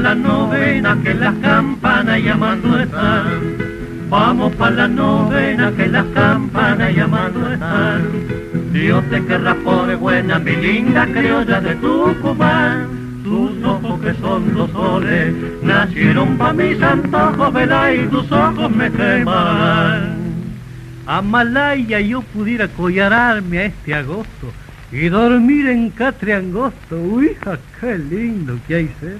la novena que las campanas llamando están. Vamos pa' la novena que las campanas llamando están. Dios te querrá por buena, mi linda criolla de Tucumán. Tus ojos que son dos soles, nacieron pa' mis antojos, vela y tus ojos me queman. Amalaya yo pudiera collararme a este agosto y dormir en catre angosto. Uy, hija, qué lindo que hay ser.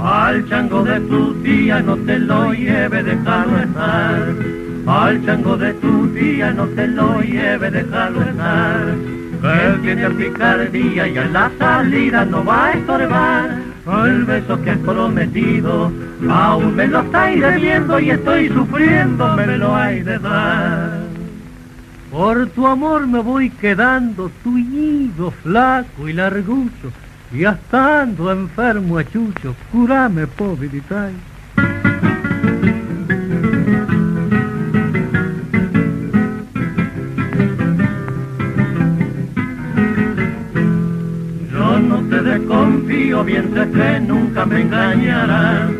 Al chango de tu tía no te lo lleve, déjalo estar. Al chango de tu tía no te lo lleve, déjalo estar. Él tiene picardía y a la salida no va a estorbar. El beso que has prometido aún me lo estáis debiendo y estoy sufriendo, me lo hay de dar. Por tu amor me voy quedando tuñido, flaco y largucho, y hasta ando enfermo a chucho, curame, pobre ditay. Yo no te desconfío, bien sé que nunca me engañarás.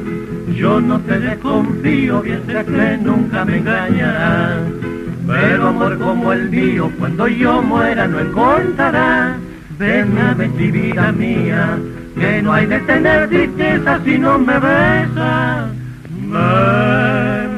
Yo no te desconfío, bien sé que nunca me engañarás. Pero amor como el mío, cuando yo muera no encontrará. Ven a ver, vida mía, que no hay de tener tristeza si no me besas. Me